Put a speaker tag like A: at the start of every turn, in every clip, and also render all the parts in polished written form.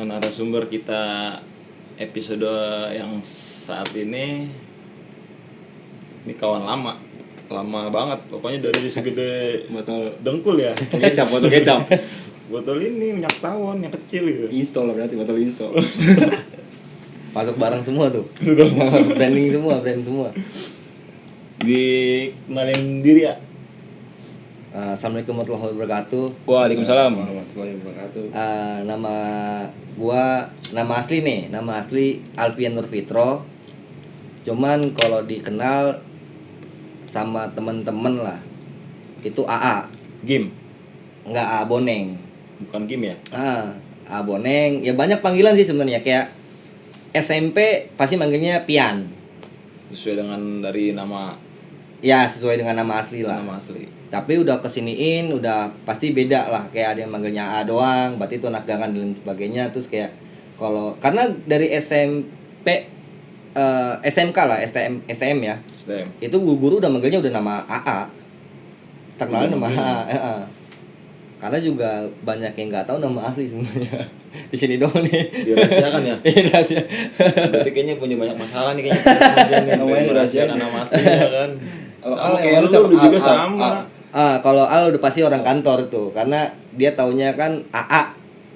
A: Narasumber kita episode yang saat ini kawan lama banget, pokoknya dari segede
B: botol
A: dengkul ya.
B: botol kecap
A: Botol ini minyak tawon yang kecil gitu.
B: install berarti botol install.
C: Masuk barang semua tuh. Brand semua.
A: Dikenalin diri ya.
C: Assalamualaikum warahmatullahi wabarakatuh.
A: Waalaikumsalam.
B: Warahmatullahi wabarakatuh.
C: Nama asli Alfian Nur Fitro. Cuman kalau dikenal sama temen-temen lah itu AA.
A: Gim.
C: Enggak, AA Boneng.
A: Bukan Gim ya?
C: AA Boneng. Ya banyak panggilan sih sebenarnya, kayak SMP pasti manggilnya Pian.
A: Sesuai dengan dari nama.
C: Ya, sesuai dengan nama asli lah.
A: Nama asli.
C: Tapi udah kesiniin, udah pasti beda lah. Kayak ada yang manggilnya A doang, berarti itu anak gangan dan sebagainya. Terus kayak kalau karena dari SMP, SMK lah, STM ya.
A: STM.
C: Itu guru udah manggilnya udah nama AA. Terkenal nama AA. Karena juga banyak yang nggak tahu nama asli sebenarnya. Di sini doang nih.
A: Dirahasiakan ya?
C: Iya, rahasia.
A: Berarti kayaknya punya banyak masalah nih kayaknya. Namanya dirahasiakan nama aslinya kan. Sama kayak lu juga sama.
C: Kalau Al udah pasti orang kantor tuh, karena dia taunya kan AA.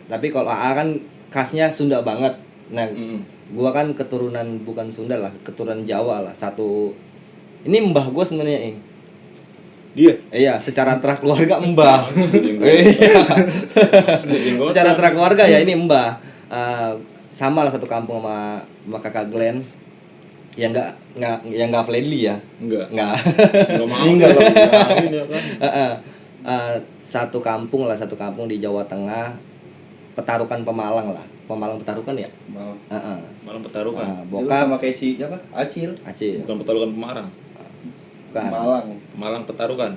C: Tapi kalau AA kan khasnya Sunda banget. Nah, gua kan keturunan bukan Sunda lah, keturunan Jawa lah. Ini mbah gua sebenarnya, Ing.
A: Dia?
C: Iya, secara terah keluarga mbah. Secara terah keluarga ya ini mbah. Sama lah satu kampung sama kakak Glenn. Yang enggak friendly ya.
A: Enggak mau.
C: Enggak.
A: Kan?
C: Satu kampung di Jawa Tengah. Petarukan Pemalang lah. Pemalang Petarukan ya?
A: Malang Petarukan.
C: Bokap
B: sama kayak si siapa? Acil.
A: Bukan Petarukan Pemarang.
C: Bukan.
A: Malang Petarukan.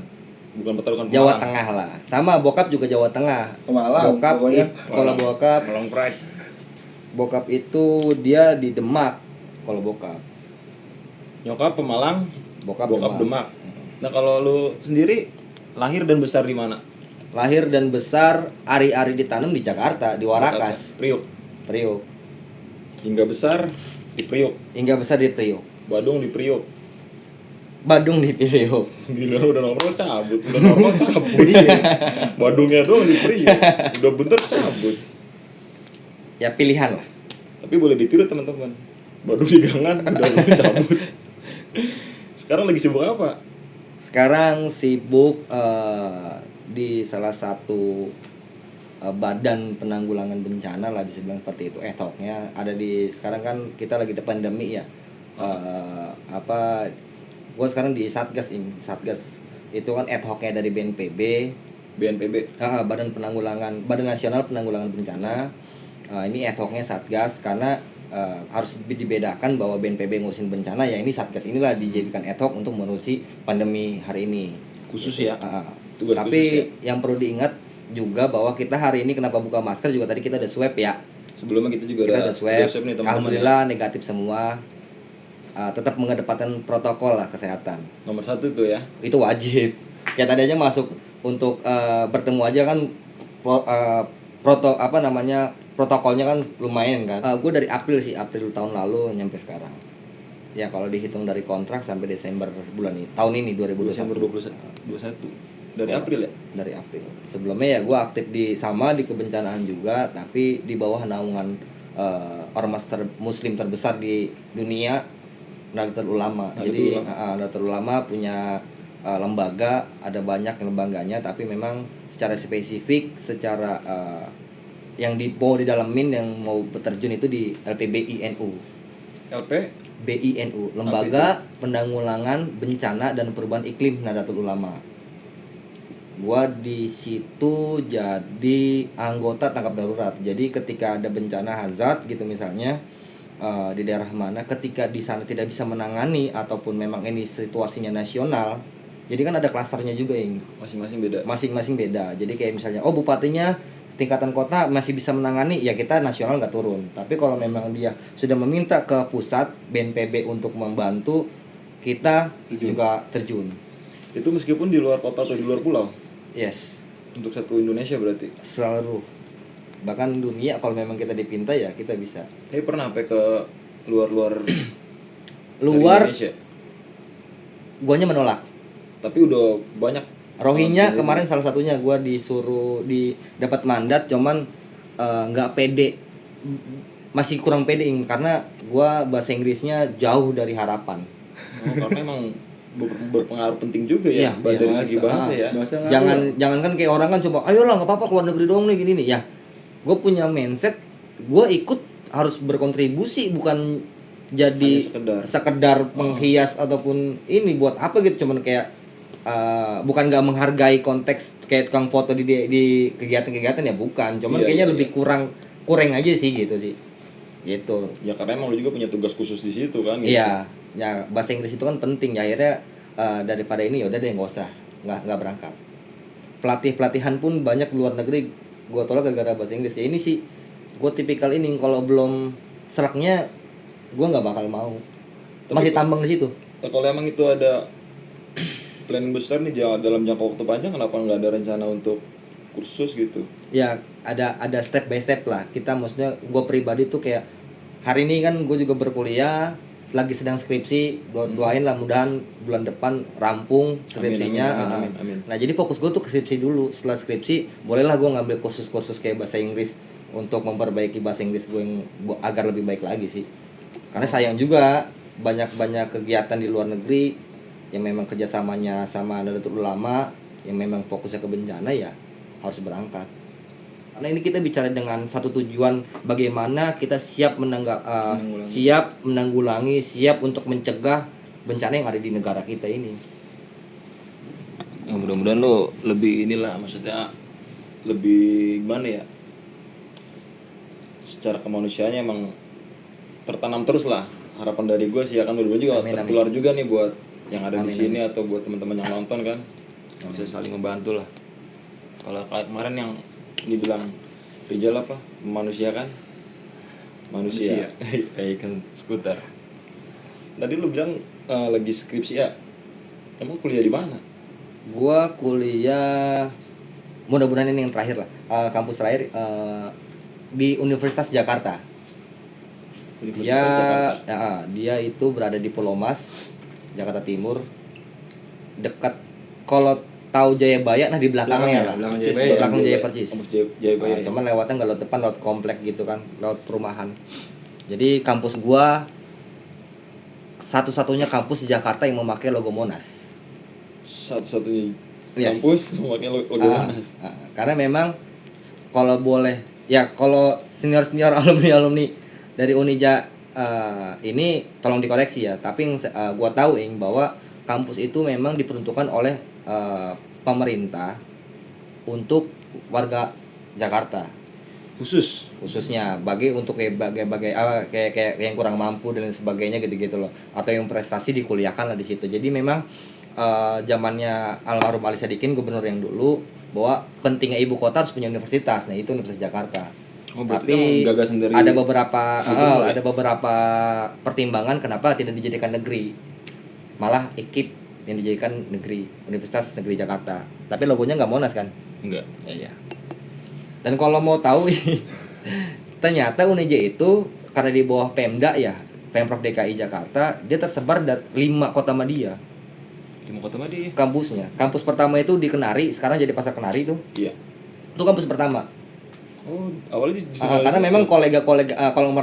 A: Bukan Petarukan Pemarang.
C: Jawa Tengah lah. Sama bokap juga Jawa Tengah.
B: Pemalang.
C: Kalau bokap
A: Malang Pride.
C: Bokap itu dia di Demak. Kalau bokap.
A: Nyokap Pemalang,
C: bokap
A: Demak. Nah, kalau lu sendiri lahir dan besar di mana?
C: Lahir dan besar ari-ari ditanam di Jakarta, di Warakas.
A: Priuk. Hingga besar di Priuk. Badung di Priuk. Gila, udah normal cabut. Badungnya doang di Priuk. Udah bener cabut.
C: Ya pilihan lah.
A: Tapi boleh ditiru teman-teman. Badung di gangan udah bener cabut. Sekarang lagi sibuk apa?
C: Sekarang sibuk di salah satu badan penanggulangan bencana lah, bisa bilang seperti itu. Toknya ada di, sekarang kan kita lagi di pandemi ya. Gue sekarang di Satgas ini. Satgas itu kan ad hocnya dari BNPB. Badan Nasional Penanggulangan Bencana. Ini ad hocnya Satgas karena harus dibedakan bahwa BNPB ngurusin bencana, ya ini Satgas inilah dijadikan ad hoc untuk mengurusi pandemi hari ini.
A: Khusus ya.
C: Tapi khusus ya. Yang perlu diingat juga bahwa kita hari ini kenapa buka masker juga tadi kita udah swab ya.
A: Sebelumnya kita juga
C: udah swab
A: nih,
C: alhamdulillah ya. Negatif semua. Tetap mengedepankan protokol lah kesehatan.
A: Nomor 1 tuh ya.
C: Itu wajib. Kayak tadi aja masuk untuk bertemu aja kan protokolnya kan lumayan kan. Gue dari April tahun lalu nyampe sekarang. Ya kalau dihitung dari kontrak sampai Desember tahun ini 2021.
A: Desember 2021. Dari April ya?
C: Dari April. Sebelumnya ya gue aktif di kebencanaan juga, tapi di bawah naungan ormas muslim terbesar di dunia, Nahdlatul Ulama. Jadi Nahdlatul Ulama punya lembaga, ada banyak lembaganya, tapi memang secara spesifik, secara yang mau didalamin, yang mau berterjun itu di LPBI NU.
A: LP?
C: BINU, Lembaga Penanggulangan Bencana dan Perubahan Iklim Nahdlatul Ulama. Gua di situ jadi anggota tanggap darurat. Jadi ketika ada bencana hazard gitu misalnya di daerah mana, ketika di sana tidak bisa menangani ataupun memang ini situasinya nasional, jadi kan ada klasternya juga yang masing-masing beda. Jadi kayak misalnya bupatinya tingkatan kota masih bisa menangani, ya kita nasional nggak turun. Tapi kalau memang dia sudah meminta ke pusat BNPB untuk membantu, kita juga terjun.
A: Itu meskipun di luar kota atau di luar pulau?
C: Yes.
A: Untuk satu Indonesia berarti?
C: Seluruh. Bahkan dunia kalau memang kita dipinta ya kita bisa.
A: Tapi pernah sampai ke luar
C: Indonesia? Guanya menolak.
A: Tapi udah banyak.
C: Rohingya kemarin salah satunya gue disuruh dapat mandat, cuman nggak pede, masih kurang pede karena gue bahasa Inggrisnya jauh dari harapan.
A: Karena emang berpengaruh penting juga ya, dari segi bahasa ya.
C: Jangan kan kayak orang kan coba, ayolah nggak apa-apa keluar negeri doang nih gini nih ya. Gue punya mindset, gue ikut harus berkontribusi, bukan jadi sekedar penghias ataupun ini buat apa gitu, cuman kayak bukan nggak menghargai konteks kayak tukang foto di kegiatan-kegiatan ya, bukan, cuman kayaknya lebih kurang aja sih gitu ya, karena emang lu juga punya tugas khusus di situ kan gitu. Iya ya, bahasa Inggris itu kan penting ya, akhirnya daripada ini ya udah deh nggak berangkat. Pelatihan pun banyak luar negeri gue tolak gara-gara bahasa Inggris ya. Ini sih gue tipikal ini, kalau belum seraknya gue nggak bakal mau. Masih tambang di situ.
A: Kalau emang itu ada planning besar nih dalam jangka waktu panjang, kenapa nggak ada rencana untuk kursus gitu?
C: Ya ada step by step lah. Kita maksudnya gue pribadi tuh kayak hari ini kan gue juga berkuliah, lagi sedang skripsi, doain lah mudahan bulan depan rampung skripsinya. Amin. Nah jadi fokus gue tuh ke skripsi dulu. Setelah skripsi bolehlah gue ngambil kursus-kursus kayak bahasa Inggris untuk memperbaiki bahasa Inggris gue yang agar lebih baik lagi sih. Karena sayang juga banyak kegiatan di luar negeri yang memang kerjasamanya sama Nahdlatul Ulama, yang memang fokusnya ke bencana, ya harus berangkat. Karena ini kita bicara dengan satu tujuan, bagaimana kita siap menanggulangi, siap untuk mencegah bencana yang ada di negara kita ini.
A: Ya, mudah-mudahan lo lebih maksudnya lebih gimana ya, secara kemanusiaannya emang tertanam terus lah. Harapan dari gue sih ya kan, dulu juga tertular juga nih buat yang ada di sini atau buat teman-teman yang nonton kan, bisa saling membantu lah. Kalau kemarin yang dibilang Rijal apa, memanusiakan manusia ikan skuter. Tadi lu bilang lagi skripsi ya, emang kuliah di mana?
C: Gua kuliah, mudah-mudahan ini yang terakhir lah, kampus terakhir di Universitas Jakarta. Dia itu berada di Pulau Mas, Jakarta Timur, dekat, kalau tahu Jayabaya, nah di belakangnya lah, belakang Jaya Percis. Cuman lewatnya nggak lewat depan, lewat komplek gitu kan, lewat perumahan. Jadi kampus gua satu-satunya kampus di Jakarta yang memakai logo Monas.
A: Satu-satunya kampus memakai logo Monas.
C: Karena memang kalau boleh ya, kalau senior alumni dari Unija ini tolong dikoreksi ya, tapi yang gua tahu bahwa kampus itu memang diperuntukkan oleh pemerintah untuk warga Jakarta, khususnya untuk kayak yang kurang mampu dan sebagainya gitu loh, atau yang prestasi dikuliahkan lah di situ. Jadi memang zamannya almarhum Ali Sadikin, gubernur yang dulu, bahwa pentingnya ibu kota harus punya universitas. Nah itu Universitas Jakarta. Tapi ada beberapa pertimbangan kenapa tidak dijadikan negeri, malah IKIP yang dijadikan negeri, Universitas Negeri Jakarta. Tapi logonya nggak Monas kan?
A: Enggak.
C: Iya. Dan kalau mau tahu ternyata Unija itu karena di bawah Pemda ya, Pemprov DKI Jakarta, dia tersebar 5 kota madya.
A: 5 kota madya.
C: Kampusnya. Kampus pertama itu di Kenari, sekarang jadi Pasar Kenari tuh.
A: Iya.
C: Itu kampus pertama.
A: Oh, awalnya
C: karena memang kolega-kolega kalau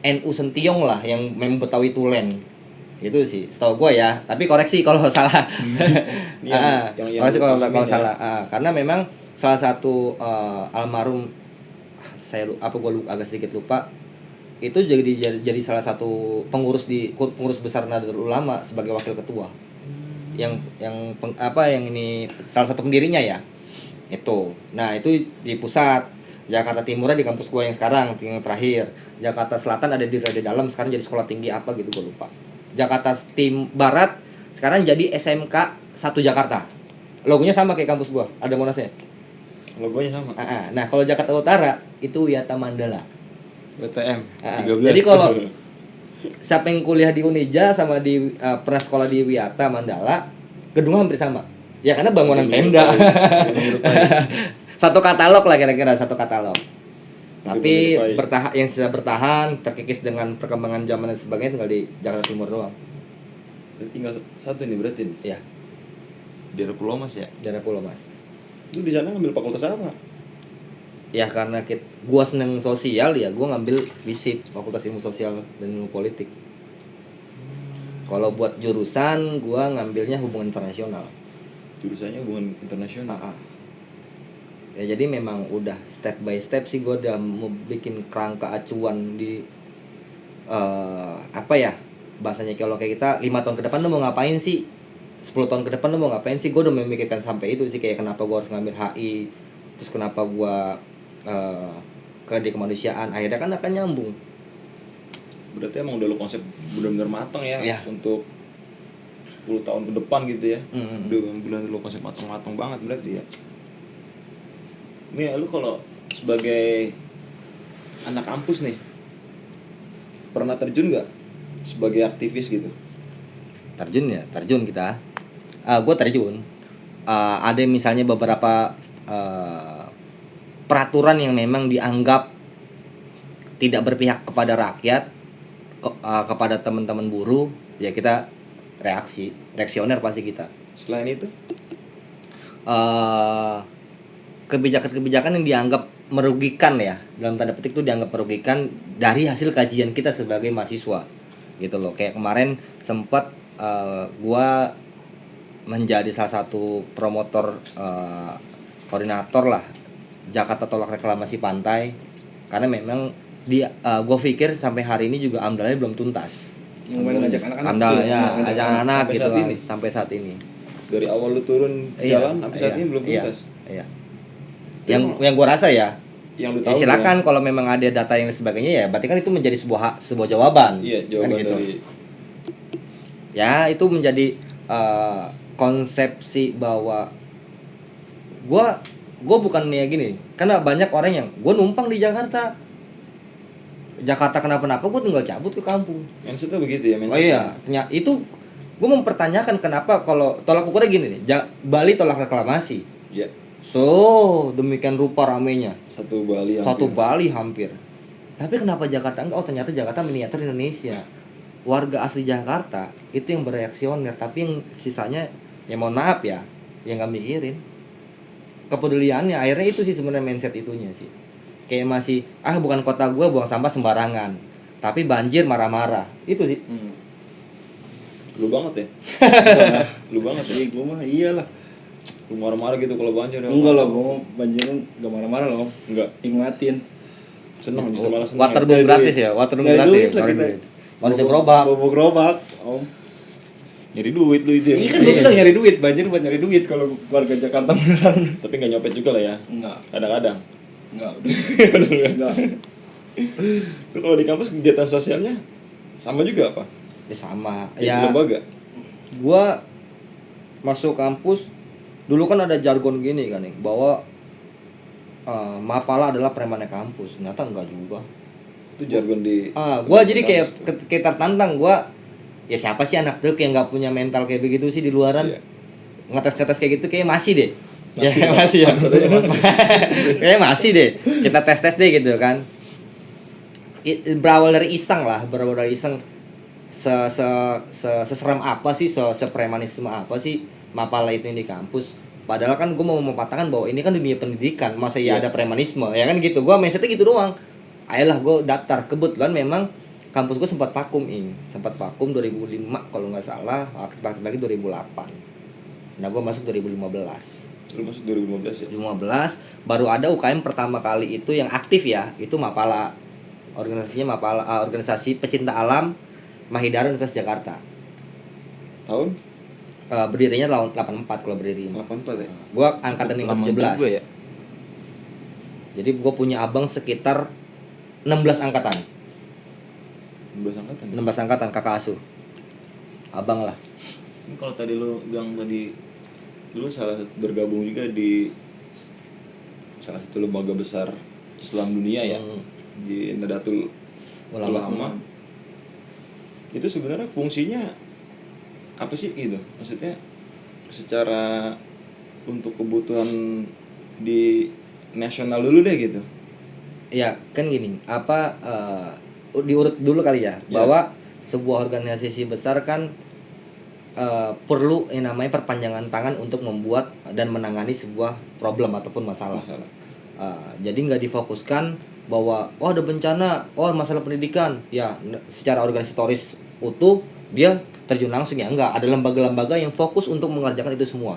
C: NU Sentiong lah yang memang Betawi Tulen. Itu sih setahu gue ya, tapi koreksi kalau salah. Koreksi kalau salah. Karena memang salah satu almarhum, gue agak sedikit lupa, itu jadi salah satu pengurus besar Nahdlatul Ulama sebagai wakil ketua. Yang ini salah satu pendirinya ya. Itu. Nah, itu di pusat. Jakarta Timurnya di kampus gua yang sekarang, yang terakhir. Jakarta Selatan ada di Rada Dalam, sekarang jadi sekolah tinggi apa gitu gua lupa. Jakarta Barat sekarang jadi SMK 1 Jakarta. Logonya sama kayak kampus gua, ada Monasnya.
A: Logonya sama.
C: Nah, kalau Jakarta Utara itu Wiyata Mandala.
A: WTM 13.
C: Jadi kalau siapa yang kuliah di Unija sama di pernah sekolah di Wiyata Mandala, gedungnya hampir sama. Ya karena bangunan Pemda. Satu katalog lah kira-kira, satu katalog. Tapi yang sisa bertahan, terkikis dengan perkembangan zaman dan sebagainya tinggal di Jakarta Timur doang.
A: Tinggal satu nih berarti.
C: Iya.
A: Daerah Pulau Mas ya?
C: Daerah Pulau Mas.
A: Lu di sana ngambil fakultas apa?
C: Ya karena gua seneng sosial ya, gua ngambil FISIP, Fakultas Ilmu Sosial dan Ilmu Politik. Kalau buat jurusan, gua ngambilnya hubungan internasional.
A: Jurusannya hubungan internasional.
C: Ya jadi memang udah step by step sih gue udah mau bikin kerangka acuan di bahasanya kalau kayak kita 5 tahun ke depan lu mau ngapain sih, 10 tahun ke depan lu mau ngapain sih. Gue udah memikirkan sampai itu sih, kayak kenapa gue harus ngambil HI, terus kenapa gue ke di kemanusiaan, akhirnya kan akan nyambung.
A: Berarti emang udah lu konsep benar-benar matang ya untuk 10 tahun ke depan gitu ya. Udah benar lu konsep matang-matang banget berarti ya. Nih lu kalau sebagai anak kampus nih pernah terjun nggak sebagai aktivis gitu?
C: Terjun kita. Gue terjun. Ada misalnya beberapa peraturan yang memang dianggap tidak berpihak kepada rakyat, kepada teman-teman buruh, ya kita reaksioner pasti kita.
A: Selain itu?
C: Kebijakan-kebijakan yang dianggap merugikan ya, dalam tanda petik itu dianggap merugikan dari hasil kajian kita sebagai mahasiswa gitu loh. Kayak kemarin sempat gua menjadi salah satu promotor koordinator lah Jakarta Tolak Reklamasi Pantai, karena memang gua pikir sampai hari ini juga amdalnya belum tuntas.
B: Yang main ngajak anak-anak.
C: Amdalnya ngajak anak gitu
A: sampai saat ini.
C: sampai saat ini.
A: Dari awal lu turun jalan sampai saat ini belum tuntas.
C: Iya. Yang gue rasa ya,
A: yang lu tahu
C: silakan kalau memang ada data yang sebagainya ya, berarti kan itu menjadi sebuah jawaban.
A: Iya, jawaban kan gitu.
C: Ya, itu menjadi konsepsi bahwa gue bukan ya gini, karena banyak orang yang gue numpang di Jakarta kenapa-napa gue tinggal cabut ke kampung.
A: Mindsetnya begitu ya.
C: Oh iya, itu gue mempertanyakan kenapa kalau tolak ukurnya gini nih, Bali tolak reklamasi.
A: Iya.
C: So, demikian rupa ramenya.
A: Satu Bali
C: hampir. Tapi kenapa Jakarta enggak? Oh, ternyata Jakarta miniatur Indonesia. Warga asli Jakarta itu yang bereaksioner, tapi yang sisanya ya mohon maaf ya, yang enggak mikirin. Kepeduliannya akhirnya itu sih sebenarnya mindset itunya sih. Kayak masih bukan kota gua buang sampah sembarangan. Tapi banjir marah-marah. Itu sih.
A: Lu banget ya? Lu banget ya?
B: Gua mah iyalah.
A: Lu marah-marah gitu kalau banjir ya?
B: Enggak lah, gua banjirin enggak marah-marah loh.
A: Enggak.
B: Ingatin.
A: Seneng, justru malah seneng.
C: Waterboom gratis ya, waterboom gratis. Manusia gerobak.
B: Bawa gerobak, Om.
A: Nyari duit lu itu ya?
B: Iya kan gua bilang nyari duit, banjir buat nyari duit kalau warga Jakarta beneran.
A: Tapi enggak nyopet juga lah ya?
B: Enggak.
A: Kadang-kadang?
B: Enggak.
A: Enggak. Itu kalau di kampus kegiatan sosialnya sama juga apa?
C: Ya sama.
A: Ya, lembaga.
C: Gua masuk kampus dulu kan ada jargon gini kan nih, bahwa Mapala adalah premannya kampus. Ternyata enggak juga.
A: Itu jargon di
C: gua jadi kayak tertantang. Gua ya siapa sih anak truk yang enggak punya mental kayak begitu sih di luaran? Iya. Ngetes-ngetes kayak gitu kayak masih deh. Masih ya. Kayak masih deh. Kita tes-tes deh gitu kan. Berawal dari iseng. Seseram apa sih, sepremanisme apa sih Mapala itu di kampus. Padahal kan gue mau mempatahkan bahwa ini kan dunia pendidikan, masa ya ada premanisme, ya kan gitu. Gue mindsetnya gitu doang. Ayolah gue daftar. Kebetulan memang kampus gue sempat vakum 2005 kalau nggak salah, aktif lagi 2008. Nah gue masuk 2015.
A: Lu masuk 2015 ya?
C: 2015 baru ada UKM pertama kali itu yang aktif ya, itu Mapala. Organisasinya organisasi pecinta alam Mahidara Universitas Jakarta.
A: Tahun?
C: Berdirinya tahun 84 kalau berdiri.
A: 84 ya?
C: Gua angkatan 517.
A: Juga ya?
C: Jadi gua punya abang sekitar 16 angkatan.
A: 16 angkatan.
C: 16 angkatan kakak asuh. Abang lah.
A: Ini kalau tadi lu bilang tadi lu bergabung juga di salah satu lembaga besar Islam dunia ya, di Nadatul Ulama. Itu sebenarnya fungsinya apa sih gitu? Maksudnya secara untuk kebutuhan di nasional dulu deh gitu.
C: Ya kan gini, diurut dulu kali ya, bahwa sebuah organisasi besar kan perlu yang namanya perpanjangan tangan untuk membuat dan menangani sebuah problem ataupun masalah. Jadi nggak difokuskan bahwa ada bencana, masalah pendidikan, ya secara organisatoris utuh dia terjun langsung, ya enggak. Ada lembaga-lembaga yang fokus untuk mengerjakan itu semua.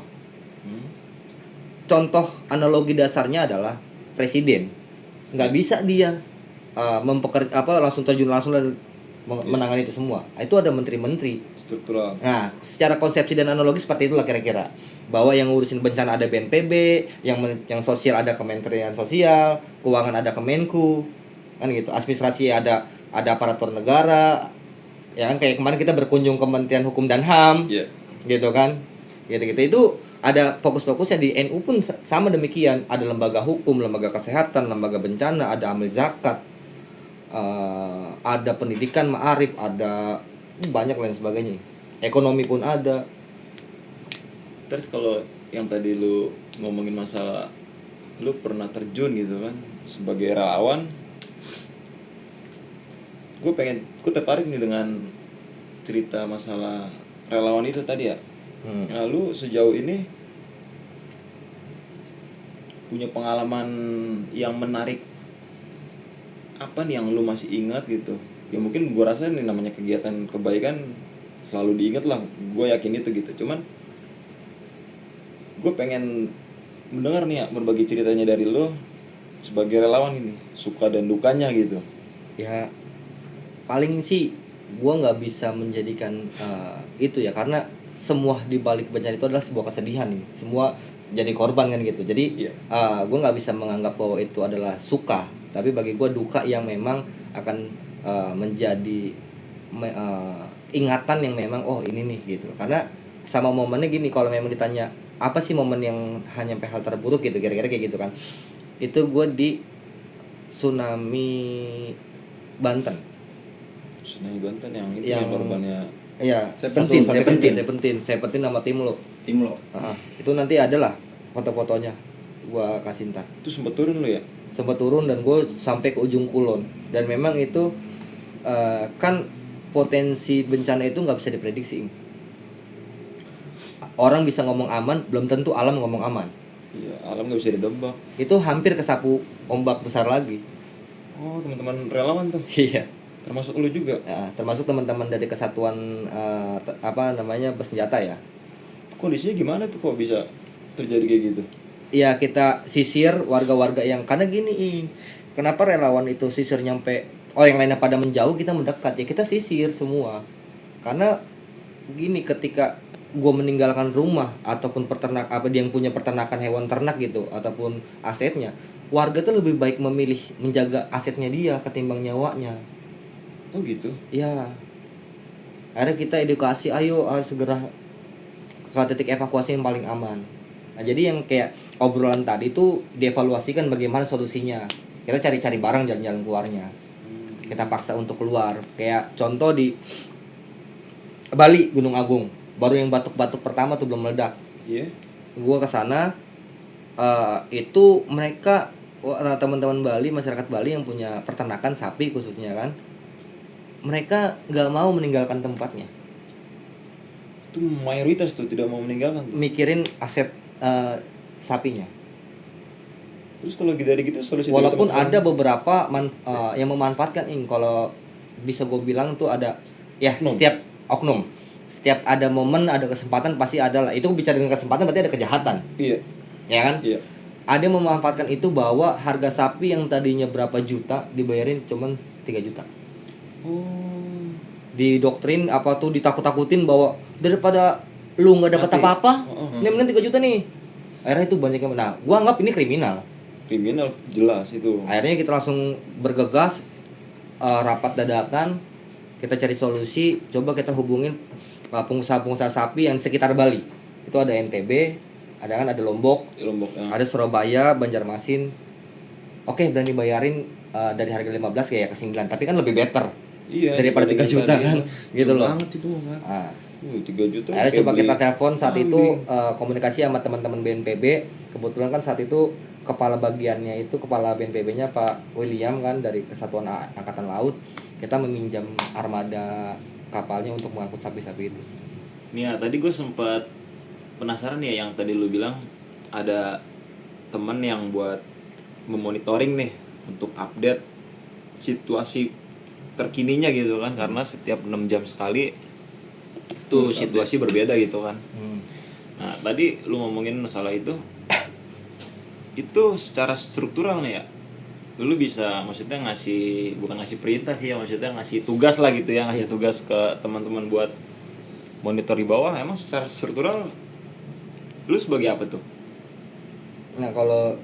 C: Contoh analogi dasarnya adalah presiden, nggak bisa dia langsung terjun langsung dan menangani itu semua. Itu ada menteri-menteri
A: struktural.
C: Nah, secara konsepsi dan analogi seperti itulah kira-kira. Bahwa yang ngurusin bencana ada BNPB, yang sosial ada Kementerian Sosial, keuangan ada Kemenku, kan gitu. Administrasi ada aparatur negara. Ya kan, kayak kemarin kita berkunjung Kementerian Hukum dan HAM. Gitu kan. Gitu-gitu itu ada fokus-fokusnya. Di NU pun sama demikian. Ada lembaga hukum, lembaga kesehatan, lembaga bencana, ada amil zakat. Ada pendidikan, ma'arif, ada banyak lain sebagainya. Ekonomi pun ada.
A: Terus kalau yang tadi lu ngomongin masalah lu pernah terjun gitu kan sebagai relawan, gue tertarik nih dengan cerita masalah relawan itu tadi ya. Nah, lu sejauh ini punya pengalaman yang menarik apa nih yang lu masih ingat gitu? Ya mungkin gue rasa ini namanya kegiatan kebaikan selalu diingat lah, gue yakin itu gitu. Cuman gue pengen mendengar nih ya berbagi ceritanya dari lu sebagai relawan ini, suka dan dukanya gitu.
C: Ya paling sih gue nggak bisa menjadikan itu ya, karena semua di balik bencana itu adalah sebuah kesedihan nih, semua jadi korban kan gitu. Jadi gue nggak bisa menganggap bahwa itu adalah suka, tapi bagi gue duka yang memang akan menjadi ingatan yang memang ini nih gitu. Karena sama momennya gini, kalau memang ditanya apa sih momen yang hanya sampai hal terburuk gitu, kira-kira kayak gitu kan, itu gue di tsunami Banten.
A: Tsunami Banten yang itu yang korbannya.
C: Iya, Seventeen nama tim lo. Itu nanti ada lah foto-fotonya, gua kasih ntar.
A: Itu sempat turun lo ya?
C: Sempat turun dan gue sampai ke ujung kulon. Dan memang itu kan potensi bencana itu nggak bisa diprediksi. Orang bisa ngomong aman, belum tentu alam ngomong aman.
A: Iya, alam nggak bisa didebak.
C: Itu hampir kesapu ombak besar lagi.
A: Oh, teman-teman relawan tuh?
C: Iya.
A: Termasuk lu juga?
C: Ya, termasuk teman-teman dari kesatuan bersenjata ya.
A: Kondisinya gimana tuh kok bisa terjadi kayak gitu?
C: Ya kita sisir warga-warga yang, karena gini, kenapa relawan itu sisir nyampe yang lainnya pada menjauh, kita mendekat ya, kita sisir semua. Karena gini, ketika gue meninggalkan rumah ataupun dia yang punya peternakan hewan ternak gitu ataupun asetnya, warga tuh lebih baik memilih menjaga asetnya dia ketimbang nyawanya.
A: Oh gitu?
C: Ya. Akhirnya kita edukasi, ayo segera ke titik evakuasi yang paling aman. Nah, jadi yang kayak obrolan tadi tuh dievaluasikan bagaimana solusinya. Kita cari-cari barang jalan-jalan keluarnya. Kita paksa untuk keluar. Kayak contoh di Bali, Gunung Agung. Baru yang batuk-batuk pertama tuh belum meledak.
A: Iya.
C: Gua kesana, itu mereka teman-teman Bali, masyarakat Bali yang punya peternakan sapi khususnya kan, mereka nggak mau meninggalkan tempatnya.
A: Itu mayoritas tuh tidak mau meninggalkan tuh.
C: Mikirin aset sapinya.
A: Terus kalau dari gitu solusi.
C: Walaupun ada beberapa yang memanfaatkan kalau bisa gue bilang tuh ada ya oknum. Setiap ada momen, ada kesempatan pasti ada lah. Itu bicara dengan kesempatan berarti ada kejahatan.
A: Iya.
C: Ya kan?
A: Iya.
C: ada yang memanfaatkan itu bahwa harga sapi yang tadinya berapa juta dibayarin cuman 3 juta.
A: Oh.
C: Didoktrin apa tuh ditakut-takutin bahwa daripada lu nggak dapat
A: Nanti.
C: apa-apa,
A: Oh.
C: ini mending 3 juta nih. Akhirnya itu banyak yang nah, gua anggap ini kriminal.
A: Kriminal jelas itu.
C: Akhirnya kita langsung bergegas rapat dadakan, kita cari solusi, coba kita hubungin pengusaha-pengusaha sapi yang sekitar Bali. Itu ada NTB, ada Lombok,
A: Di Lombok.
C: ada Surabaya, Banjarmasin. Oke, berani bayarin dari harga 15 kayak ke 9, tapi kan lebih better.
A: Iya,
C: Daripada 3 juta
A: tadi
C: kan,
A: itu.
C: gitu loh.
A: Banget itu, Mas. 3 juta.
C: Akhirnya
A: kayak
C: coba
A: beli
C: kita telepon saat itu
A: kambing.
C: komunikasi sama teman-teman BNPB. Kebetulan kan saat itu kepala bagiannya itu kepala BNPB-nya Pak William kan dari Kesatuan Angkatan Laut. Kita meminjam armada kapalnya untuk mengangkut sapi-sapi itu.
A: Nih ya, tadi gue sempat penasaran ya yang tadi lu bilang ada temen yang buat memonitoring nih untuk update situasi terkininya gitu kan, karena setiap 6 jam sekali tuh situasi berbeda gitu kan. Nah tadi lu ngomongin masalah itu secara struktural nih ya, lu bisa maksudnya bukan ngasih perintah sih ya, maksudnya ngasih tugas lah gitu ya, ngasih tugas ke teman-teman buat monitor di bawah. Emang secara struktural lu sebagai apa tuh?
C: Nah kalau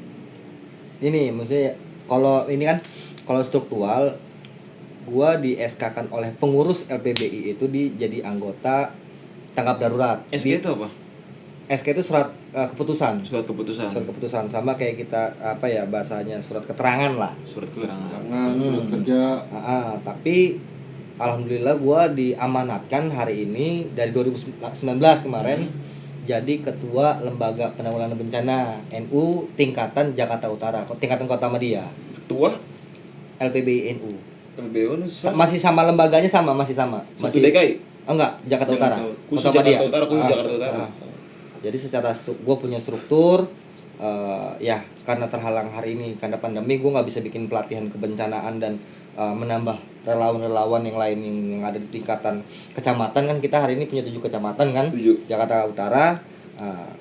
C: ini maksudnya kalau ini kan kalau struktural gua di SK-kan oleh pengurus LPBI itu jadi anggota tanggap darurat.
A: SK itu apa?
C: SK itu surat keputusan.
A: Surat keputusan.
C: Surat keputusan sama kayak kita apa ya bahasanya surat keterangan lah.
A: Surat keterangan.
B: Surat kerja.
C: Tapi alhamdulillah gua diamanatkan hari ini dari 2019 kemarin jadi ketua lembaga penanggulangan bencana NU tingkatan Jakarta Utara, tingkatan Kota Madia.
A: Ketua
C: LPBI NU.
A: LBU
C: Masih sama lembaganya masih sama.
A: Masih DKI?
C: Enggak, Jakarta Utara.
A: Khusus Jakarta Utara, khusus Jakarta Utara.
C: Jadi secara gue punya struktur ya karena terhalang hari ini karena pandemi gue nggak bisa bikin pelatihan kebencanaan dan menambah relawan-relawan yang lain yang ada di tingkatan kecamatan kan kita hari ini punya 7 kecamatan kan
A: 7.
C: Jakarta Utara.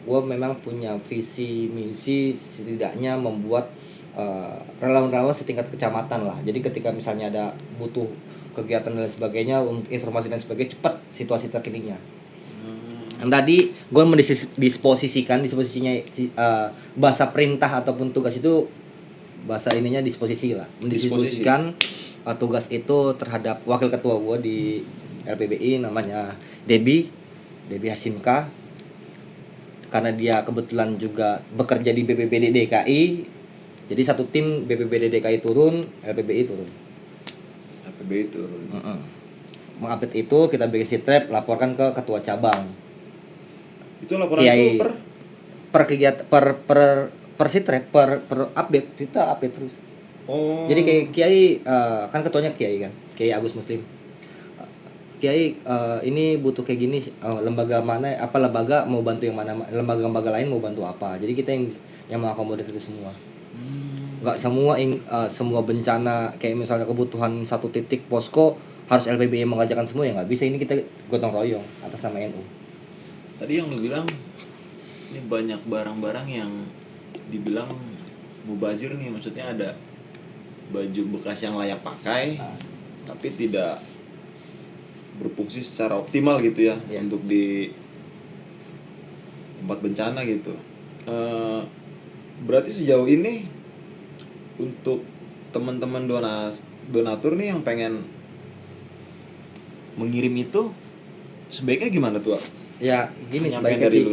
C: Gue memang punya visi misi setidaknya membuat relawan-relawan setingkat kecamatan lah. Jadi ketika misalnya ada butuh kegiatan dan sebagainya untuk informasi dan sebagainya cepat situasi terkininya. Tadi gue disposisinya bahasa perintah ataupun tugas itu bahasa ininya disposisi lah, mendisposisikan tugas itu terhadap wakil ketua gue di LPBI namanya Debbie Hasimka, karena dia kebetulan juga bekerja di BPBD DKI, jadi satu tim BPBD DKI turun, LPBI turun. Mengupdate itu kita bikin sitrep, laporkan ke ketua cabang.
A: Itu laporan
C: Kiai,
A: itu
C: per kegiatan per sitrep per update kita update terus.
A: Oh.
C: Jadi kayak Kiai kan ketuanya Kiai kan, Kiai Agus Muslim. Kiai ini butuh kayak gini lembaga mana lembaga mau bantu yang mana, lembaga lain mau bantu apa. Jadi kita yang mengakomodir itu semua. Enggak semua bencana kayak misalnya kebutuhan satu titik posko harus LPBI mengajarkan semua ya nggak bisa, ini kita gotong royong atas nama NU.
A: Tadi yang lu bilang ini banyak barang-barang yang dibilang mubazir nih, maksudnya ada baju bekas yang layak pakai tapi tidak berfungsi secara optimal gitu ya untuk di tempat bencana gitu. Berarti sejauh ini untuk teman-teman donatur nih yang pengen mengirim itu sebaiknya gimana tuh?
C: Ya gini sebaiknya sih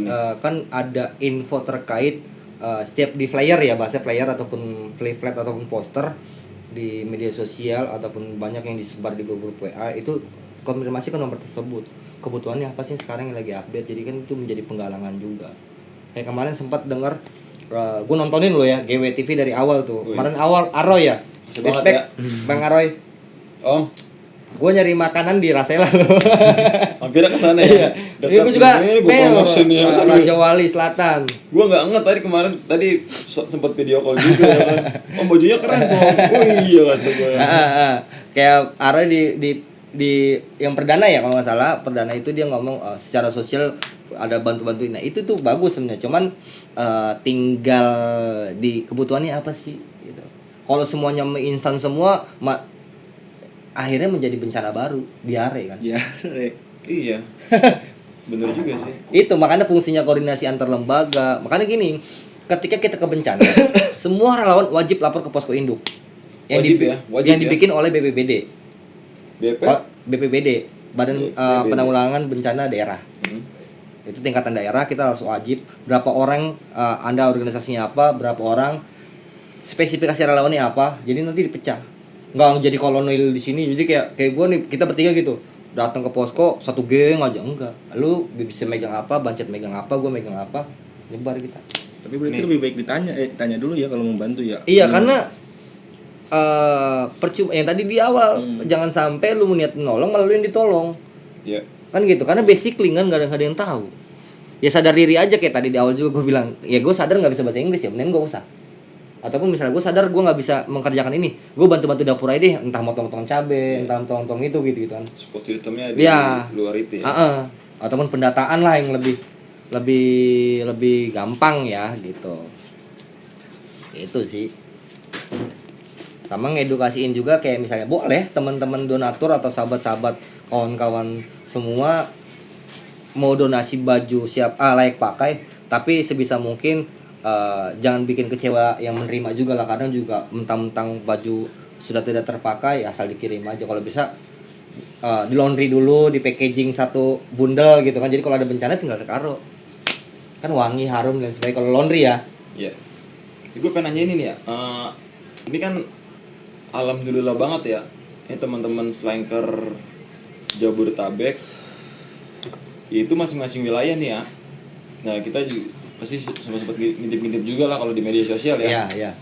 C: kan ada info terkait setiap di flyer ya, bahasa flyer ataupun leaflet ataupun poster di media sosial ataupun banyak yang disebar di grup WA itu konfirmasi ke nomor tersebut kebutuhannya apa sih sekarang yang lagi update, jadi kan itu menjadi penggalangan juga. Kayak kemarin sempat dengar gue nontonin lo ya GWTV dari awal tuh. Kemarin awal Aroy ya, respect ya. Bang Aroy.
A: Oh,
C: gue nyari makanan di Rasela.
A: hampir ke sana ya.
C: Ini gue juga Raja Wali Selatan.
A: Gue nggak inget tadi sempat video call juga ya kan. Oh bajunya keren kok. Oh iya kata gue.
C: Kayak Aroy di yang perdana ya kalau nggak salah, perdana itu dia ngomong secara sosial ada bantu-bantuin. Nah, itu tuh bagus sebenarnya. Cuman tinggal di kebutuhannya apa sih gitu. Kalau semuanya mie instan semua akhirnya menjadi bencana baru, diare kan.
A: Iya. Bener juga sih.
C: Itu makanya fungsinya koordinasi antar lembaga. Makanya gini, ketika kita ke bencana, semua relawan wajib lapor ke posko induk. Yang dibikin oleh BPBD. BPBD, Badan Penanggulangan Bencana Daerah. Itu tingkatan daerah, kita langsung wajib. Berapa orang Anda organisasinya apa, berapa orang, spesifikasi relawannya apa. Jadi nanti dipecah. Nggak jadi kolonel di sini. Jadi kayak gue nih, kita bertiga gitu. Datang ke posko satu geng aja, enggak. Lu bisa megang apa, Bancet megang apa, gue megang apa, nyebar kita.
B: Tapi berarti lebih baik tanya dulu ya kalau mau bantu ya.
C: Iya, karena percuma yang tadi di awal, jangan sampai lu niat nolong malah lu yang ditolong.
A: Iya.
C: Kan gitu, karena basically kan nggak ada yang tahu. Ya sadar diri aja, kayak tadi di awal juga gue bilang, ya gue sadar nggak bisa bahasa Inggris ya, mending gue usah. Ataupun misalnya gue sadar gue nggak bisa mengerjakan ini, gue bantu dapur aja deh, entah motong-motong cabe, entah motong-motong itu gitu kan.
A: Support sistemnya di luar itu ya.
C: Ataupun pendataan lah yang lebih gampang ya gitu. Itu sih. Sama ngedukasiin juga, kayak misalnya boleh teman-teman donatur atau sahabat-sahabat kawan-kawan semua mau donasi baju layak pakai, tapi sebisa mungkin jangan bikin kecewa yang menerima juga lah. Kadang juga mentang-mentang baju sudah tidak terpakai asal dikirim aja. Kalau bisa di laundry dulu, di packaging satu bundle gitu kan. Jadi kalau ada bencana tinggal taruh. Kan wangi, harum dan sebagainya kalau laundry ya.
A: Iya. Gue pengen nanya ini nih ya. Ini kan alhamdulillah banget ya. Ini teman-teman Slanker Jabodetabek itu masing-masing wilayah nih ya. Nah, kita juga pasti sempat ngintip-ngintip juga lah kalau di media sosial ya.
C: Iya.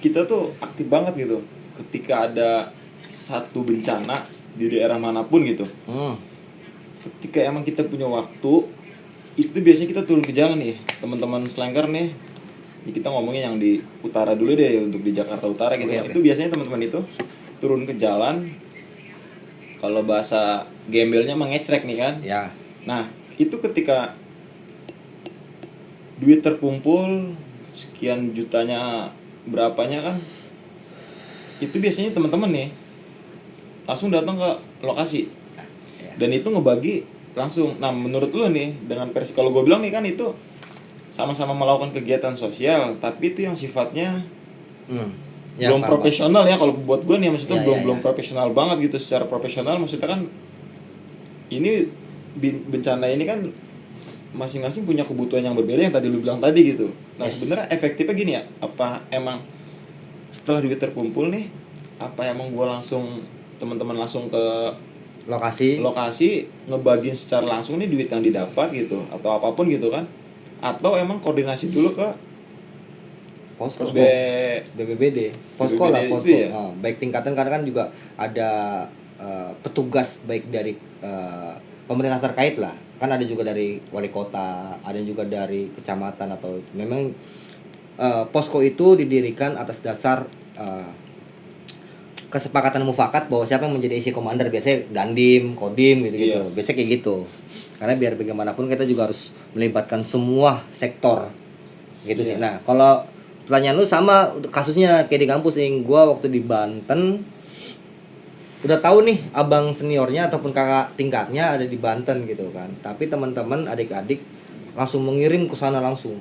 A: Kita tuh aktif banget gitu ketika ada satu bencana di daerah manapun gitu. Ketika emang kita punya waktu, itu biasanya kita turun ke jalan nih, teman-teman Slanker nih. Kita ngomongin yang di utara dulu deh, untuk di Jakarta Utara gitu. Okay. Itu biasanya teman-teman itu turun ke jalan. Kalau bahasa gembelnya mengecrek nih kan.
C: Ya.
A: Nah, itu ketika duit terkumpul sekian jutanya berapanya kan, itu biasanya teman-teman nih langsung datang ke lokasi dan itu ngebagi langsung. Nah, menurut lu nih, dengan versi kalau gue bilang nih kan, itu sama-sama melakukan kegiatan sosial, tapi itu yang sifatnya belum profesional ya. Kalau buat gue nih, maksudnya belum profesional banget gitu. Secara profesional maksudnya kan ini bencana ini kan masing-masing punya kebutuhan yang berbeda yang tadi lu bilang tadi gitu. Nah, sebenarnya efektifnya gini ya, apa emang setelah duit terkumpul nih, apa emang gua langsung, teman-teman langsung ke lokasi ngebagiin secara langsung nih duit yang didapat gitu, atau apapun gitu kan, atau emang koordinasi dulu ke
C: posko BPBD, posko lah, posko ya? Baik tingkatan, karena kan juga ada petugas baik dari pemerintah terkait lah. Kan ada juga dari wali kota, ada juga dari kecamatan, atau memang posko itu didirikan atas dasar kesepakatan mufakat bahwa siapa yang menjadi isi komander, biasanya Dandim, Kodim gitu-gitu. Biasanya kayak gitu. Karena biar bagaimanapun kita juga harus melibatkan semua sektor. Gitu sih. Nah, kalau pertanyaan lu sama kasusnya kayak di kampus nih, gua waktu di Banten udah tahu nih abang seniornya ataupun kakak tingkatnya ada di Banten gitu kan. Tapi teman-teman adik-adik langsung mengirim ke sana langsung.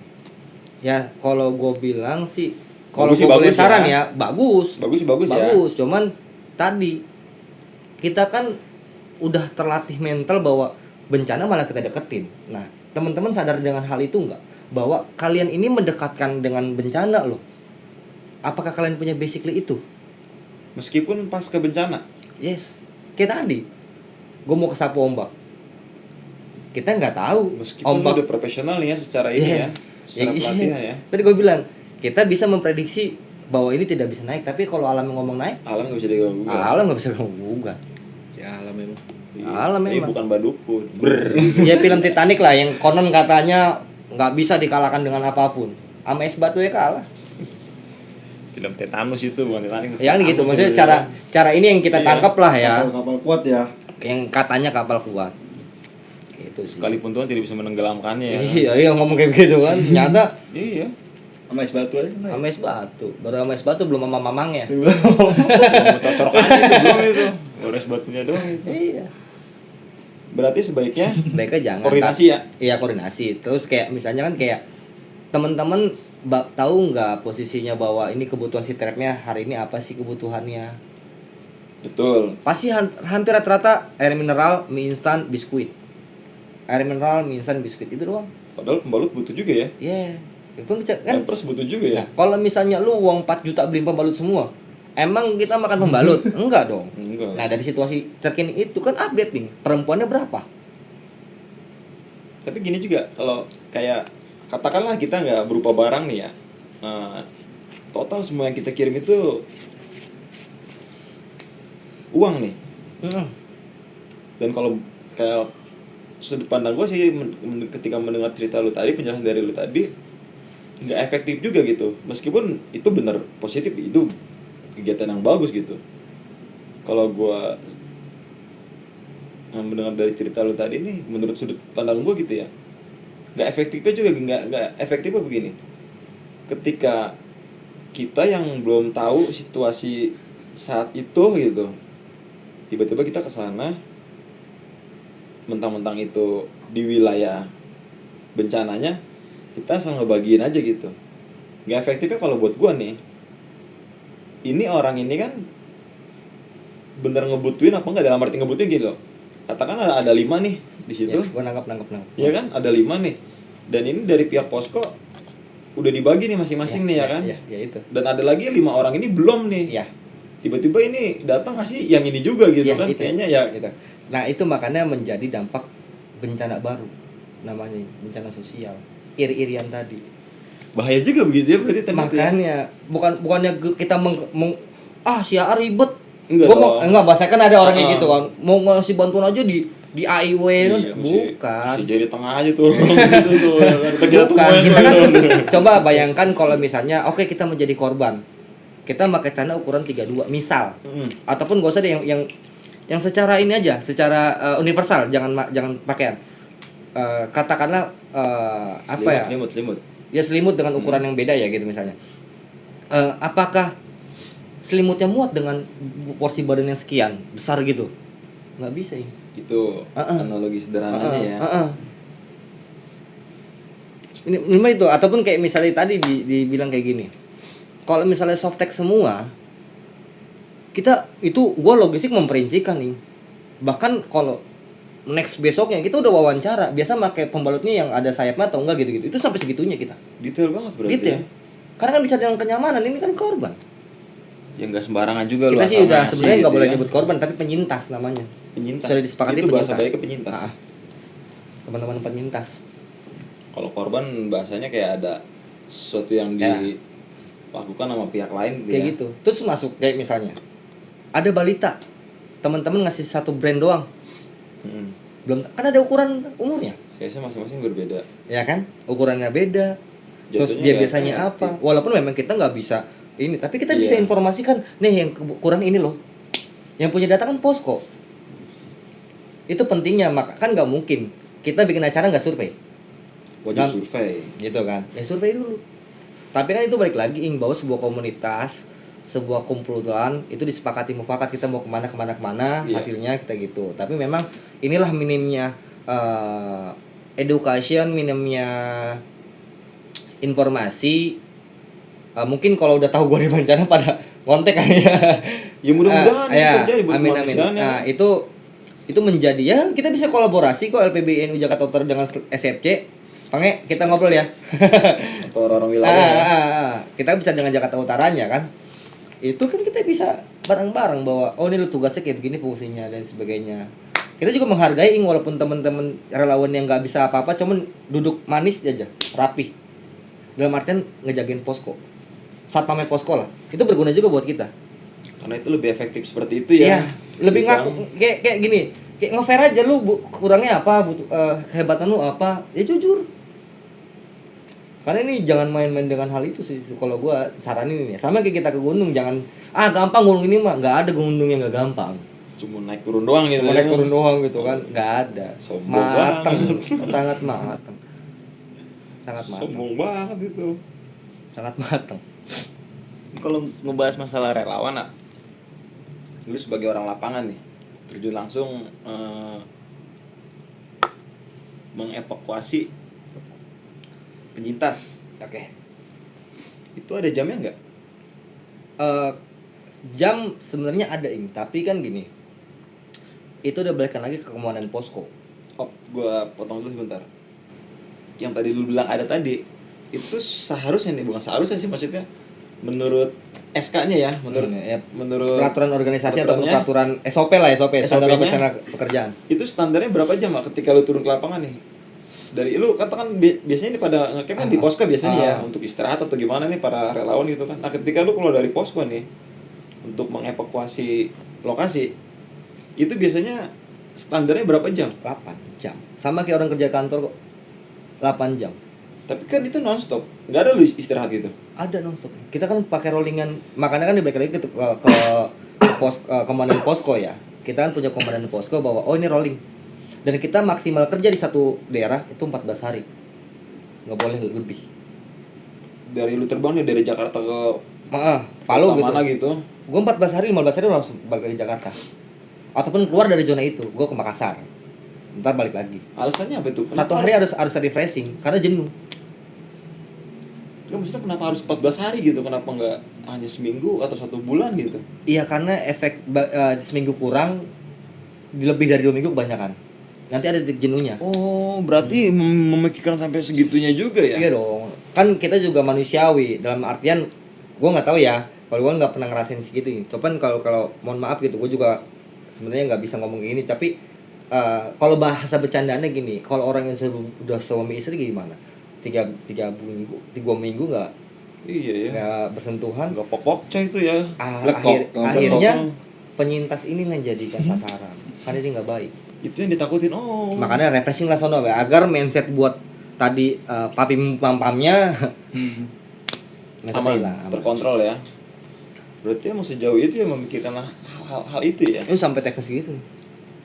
C: Ya, kalau gue bilang sih, kalau gue boleh saran ya, bagus. Cuman tadi kita kan udah terlatih mental bahwa bencana malah kita deketin. Nah, teman-teman sadar dengan hal itu nggak? Bahwa kalian ini mendekatkan dengan bencana loh. Apakah kalian punya basically itu?
A: Meskipun pas ke bencana.
C: Yes, kayak tadi gue mau kesapu ombak, kita nggak tahu
A: meskipun ombak udah profesional nih ya secara ini ya, secara pelatihan ya. Tadi
C: gue bilang kita bisa memprediksi bahwa ini tidak bisa naik, tapi kalau alam yang ngomong naik,
A: alam nggak bisa diganggu.
C: Alam nggak bisa diganggu.
B: Ya alam memang.
C: Alam memang.
A: Ini bukan badukun.
C: Ya film Titanic lah yang konon katanya nggak bisa dikalahkan dengan apapun. Sama es batu ya kalah.
A: Film tetanus itu bukan Titanic.
C: Ya gitu, maksudnya secara ini yang kita tangkap lah ya.
B: Kapal kuat ya.
C: Yang katanya kapal kuat. Itu sih.
A: Sekalipun Tuhan tidak bisa menenggelamkannya ya.
C: Iya ngomong kayak gitu kan. Ternyata
A: Iya.
B: Sama es batu aja.
C: sama es batu. Baru sama es batu belum sama mamangnya.
A: Mau cocok aja itu belum itu. Baru es batunya doang itu.
C: Iya.
A: Berarti sebaiknya
C: Jangan.
A: koordinasi ya.
C: Iya koordinasi. Terus kayak misalnya kan kayak teman-teman tahu nggak posisinya bahwa ini kebutuhan si trapnya hari ini apa sih kebutuhannya?
A: Betul.
C: Pasti hampir rata-rata air mineral, mie instan, biskuit. Air mineral, mie instan, biskuit itu doang.
A: Padahal pembalut butuh juga ya.
C: Iya. Itu kan bisa kan.
A: Pampers butuh juga ya.
C: Nah, kalau misalnya lu uang 4 juta beli pembalut semua, emang kita makan pembalut? Enggak dong.
A: Enggak.
C: Nah, dari situasi terkini itu kan update nih. Perempuannya berapa?
A: Tapi gini juga, kalau kayak katakanlah kita nggak berupa barang nih ya, total semua yang kita kirim itu uang nih. Dan kalau kayak sudut pandang gue sih ketika mendengar cerita lu tadi, penjelasan dari lu tadi, nggak efektif juga gitu. Meskipun itu benar positif, itu kegiatan yang bagus gitu. Kalau gue mendengar dari cerita lu tadi nih, menurut sudut pandang gue gitu ya, nggak efektifnya juga nggak efektifnya begini. Ketika kita yang belum tahu situasi saat itu gitu, tiba-tiba kita kesana, mentang-mentang itu di wilayah bencananya, kita asal ngebagiin aja gitu. Nggak efektifnya kalau buat gue nih, ini orang ini kan bener ngebutuin apa nggak, dalam arti ngebutuin gitu loh. Katakan ada 5 nih di situ.
C: Ya, gua nangkap.
A: Iya kan, ada 5 nih. Dan ini dari pihak posko udah dibagi nih masing-masing nih ya kan.
C: Iya itu.
A: Dan ada lagi 5 orang ini belum nih.
C: Iya.
A: Tiba-tiba ini datang kasih yang ini juga gitu
C: Ya,
A: kan.
C: itu.
A: Kayaknya ya
C: Gitu. Nah, itu makanya menjadi dampak bencana baru. Namanya bencana sosial. Iri-irian tadi.
A: bahaya juga begitu ya berarti ternyata.
C: Makanya bukannya kita si A ribet.
A: Enggak
C: Gua
A: dong.
C: enggak bahasa kan ada orang kayak gitu kan. Mau ngasih bantuan aja di AIW kan.
A: Iya,
C: Bukan.
A: masih jadi tengah aja tuh. Gitu tuh.
C: Bukan. Kita kan coba bayangkan kalau misalnya oke, kita menjadi korban. Kita pakai celana ukuran 32 misal. Ataupun gak usah deh yang secara ini aja, secara universal, jangan pakaian. Katakanlah
A: Selimut.
C: Ya selimut dengan ukuran yang beda ya gitu misalnya. Apakah selimutnya muat dengan porsi badan yang sekian besar gitu? Nggak bisa ya.
A: Itu analogi sederhananya ya.
C: Ini memang itu, ataupun kayak misalnya tadi dibilang kayak gini. Kalau misalnya softtek semua, kita itu gue logistik memperincikan nih. Bahkan kalau next besoknya kita udah wawancara, biasa pakai pembalutnya yang ada sayapnya atau enggak gitu-gitu. Itu sampai segitunya kita.
A: Detail banget berarti.
C: Detail. Karena kan bicara dengan kenyamanan, ini kan korban.
A: Ya nggak sembarangan juga
C: Kita
A: loh.
C: sih udah sebenarnya nggak
A: gitu
C: boleh
A: ya.
C: nyebut korban, tapi penyintas namanya.
A: Penyintas.
C: Sudah disepakati
A: itu bahasa
C: penyintas.
A: baiknya penyintas.
C: Teman-teman penyintas.
A: Kalau korban bahasanya kayak ada sesuatu yang dilakukan sama pihak lain gitu
C: Kayak
A: ya.
C: gitu. Terus masuk kayak misalnya ada balita, teman-teman ngasih satu brand doang. Belum kan ada ukuran umurnya.
A: Kayaknya masing-masing berbeda.
C: Ya kan? Ukurannya beda. Terus
A: Jatuhnya
C: dia
A: ya
C: biasanya
A: kayak
C: apa? Walaupun memang kita nggak bisa ini, tapi kita bisa
A: Iya.
C: informasikan, nih yang kurang ini loh. Yang punya data kan posko. Itu pentingnya, maka kan nggak mungkin kita bikin acara nggak survei.
A: Wajib survei.
C: Gitu kan? Ya survei dulu. Tapi kan itu balik lagi bahwa sebuah komunitas, sebuah kumpulan itu disepakati mufakat kita mau kemana,
A: Iya.
C: hasilnya kita gitu. Tapi memang inilah minimnya education, minimnya informasi. Mungkin kalau udah tahu gue di bencana pada kontak kan ya.
A: Ya mudah-mudahan ini
C: ya,
A: terjadi buat
C: amin.
A: kemanusiaan ya.
C: Nah, itu menjadi ya kita bisa kolaborasi kok LPBNU Jakarta Utara dengan SFC. Pange, kita ngobrol ya.
A: Atau orang-orang wilayah.
C: Kita bicara dengan Jakarta Utaranya kan. Itu kan kita bisa bareng-bareng bahwa oh ini lu tugasnya kayak begini fungsinya dan sebagainya. Kita juga menghargai walaupun teman-teman relawan yang nggak bisa apa-apa, cuman duduk manis aja, rapi. Dalam artian ngejagain posko. Satpamnya posko lah. Itu berguna juga buat kita.
A: Karena itu lebih efektif seperti itu ya.
C: Iya, lebih
A: Gitu
C: ngaku kayak gini. Kayak nge-fair aja lu kurangnya apa, hebatan lu apa? Ya jujur. Karena ini jangan main-main dengan hal itu sih kalau gua saranin ini. Sama kayak kita ke gunung, jangan gampang gunung ini mah, enggak ada gunung yang enggak gampang.
A: cuma naik turun doang gitu.
C: Cuma naik turun doang gitu kan, nggak ada.
A: Sombong
C: Mateng,
A: banget.
C: sangat mateng. Sangat mateng.
A: Sombong banget itu.
C: Sangat mateng.
A: Kalau ngebahas masalah relawan, nak, lu sebagai orang lapangan nih, terjun langsung mengevakuasi penyintas.
C: Oke.
A: Itu ada jamnya nggak?
C: Jam sebenarnya ada tapi kan gini. Itu udah balikan lagi ke komandan posko.
A: Oh, gua potong dulu sebentar. Yang tadi lu bilang ada tadi, itu seharusnya nih, bukan seharusnya sih maksudnya, menurut SK-nya ya, menurut
C: peraturan organisasi atau peraturan SOP lah, standar operasional pekerjaan.
A: Itu standarnya berapa jam, Mak, ketika lu turun ke lapangan nih? Dari lu katakan biasanya ini pada ngecamp kan di posko biasanya ya, untuk istirahat atau gimana nih para relawan gitu kan. Nah, ketika lu keluar dari posko nih untuk mengevakuasi lokasi, itu biasanya standarnya berapa jam?
C: 8 jam. Sama kayak orang kerja kantor kok. 8 jam.
A: Tapi kan itu nonstop, nggak ada lu istirahat gitu?
C: Ada nonstop. Kita kan pakai rollingan, makanya kan dibalik lagi ke komandan posko ya. Kita kan punya komandan posko bahwa oh ini rolling. Dan kita maksimal kerja di satu daerah itu 14 hari. Nggak boleh lebih.
A: Dari lu terbang nih dari Jakarta ke
C: Palu gitu.
A: Mana gitu?
C: Gue 14 hari, 15 hari langsung balik lagi Jakarta. Ataupun keluar dari zona itu, gue ke Makassar. Ntar balik lagi.
A: Alasannya apa itu?
C: Satu hari harus refreshing karena jenuh.
A: Ya, maksudnya kenapa harus 14 hari gitu? Kenapa nggak hanya seminggu atau 1 bulan gitu?
C: Iya, karena efek seminggu kurang, lebih dari 2 minggu kebanyakan. Nanti ada titik jenuhnya.
A: Oh, berarti memikirkan sampai segitunya juga ya?
C: Iya dong. Kan kita juga manusiawi. Dalam artian, gue nggak tahu ya. Kalau gue nggak pernah ngerasain segitu. Cuman kalau mohon maaf gitu, gue juga sebenarnya nggak bisa ngomong ini. Tapi kalau bahasa bercandaannya gini, kalau orang yang sudah suami istri gimana? 3 minggu nggak?
A: Iya ya.
C: Nggak bersentuhan.
A: Nggak pokoknya itu ya.
C: Akhirnya penyintas ini yang jadikan sasaran. Karena ini nggak baik.
A: Itu yang ditakutin. Oh.
C: Makanya refreshing lah sono agar mindset buat tadi papi pam-pamnya
A: aman, terkontrol ya. Berarti emang sejauh itu ya memikirkan hal itu ya.
C: Itu sampai teknis gitu.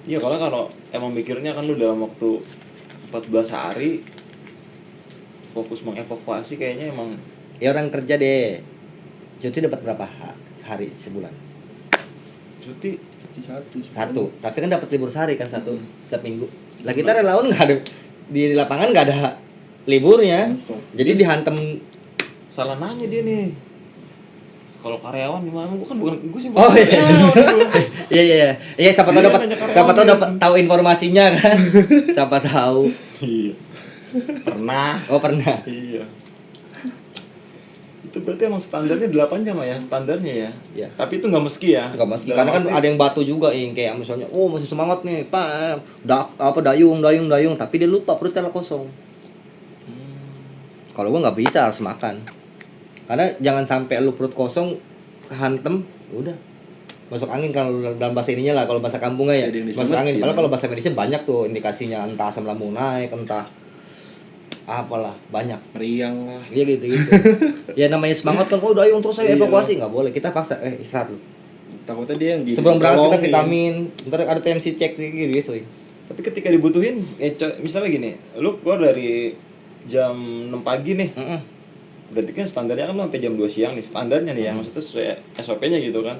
A: Iya, kalau emang mikirnya kan lu dalam waktu 14 hari fokus mengevakuasi kayaknya emang
C: ya orang kerja deh. Cuti dapat berapa hari sebulan?
A: Cuti
C: satu. Tapi kan dapat libur sehari kan satu setiap minggu. Lah kita relawan nggak ada di lapangan, nggak ada liburnya. Jadi dihantam.
A: Salah nanya dia nih. Kalau karyawan gimana? Gue sih.
C: Oh iya. Iya, siapa tahu dapat tahu informasinya kan. Siapa tahu.
A: Iya. Pernah.
C: Oh, pernah.
A: Iya. Itu berarti emang standarnya 8 jam ya, standarnya ya.
C: Iya.
A: Tapi itu nggak meski ya.
C: Nggak meski. Karena kan ada yang batu juga kayak misalnya, oh masih semangat nih, Pak. Dayung, tapi dia lupa perutnya kosong. Kalau gua nggak bisa, harus makan. Karena jangan sampai lu perut kosong kehantem, udah masuk angin. Kalau dalam bahasa ininya lah, kalau bahasa kampungnya ya masuk angin. Padahal kalau bahasa medisnya banyak tuh indikasinya, entah asam lambung naik, entah apalah, banyak
B: meriang lah.
C: Iya gitu. Ya namanya semangat kan, oh dayung terus saya evakuasi, nggak boleh. Kita paksa istirahat lu.
B: Takutnya dia yang gitu.
C: Sebelum berangkat kita vitamin, ntar ada tensi cek gitu.
A: Tapi ketika dibutuhin, misalnya gini, lu keluar dari jam 6 pagi nih. Berarti kan standarnya kan lu sampai jam 2 siang nih, standarnya nih ya, maksudnya sesuai SOP-nya gitu kan.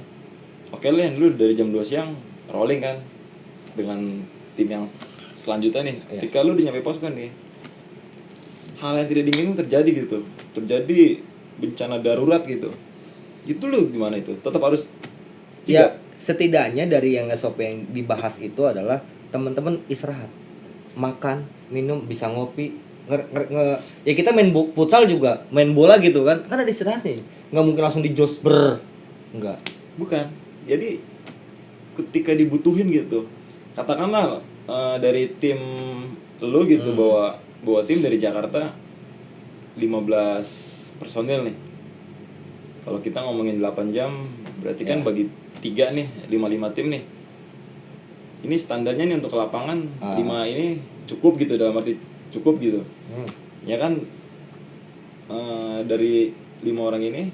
A: Oke Len, lu dari jam 2 siang rolling kan dengan tim yang selanjutnya nih. Ketika lu udah nyampe pos kan nih, hal yang tidak diinginkan terjadi gitu, terjadi bencana darurat gitu, itu lu gimana itu? Tetap harus
C: ya, setidaknya dari yang SOP yang dibahas itu adalah teman-teman istirahat, makan, minum, bisa ngopi, ya kita main futsal juga, main bola gitu kan ada istirahat nih, nggak mungkin langsung di jos enggak,
A: bukan. Jadi ketika dibutuhin gitu, katakanlah dari tim lu gitu, bawa tim dari Jakarta 15 personil nih. Kalau kita ngomongin 8 jam, berarti kan bagi 3 nih, 5 tim nih. Ini standarnya nih untuk lapangan 5 ini cukup gitu, dalam arti cukup gitu. Ya kan dari 5 orang ini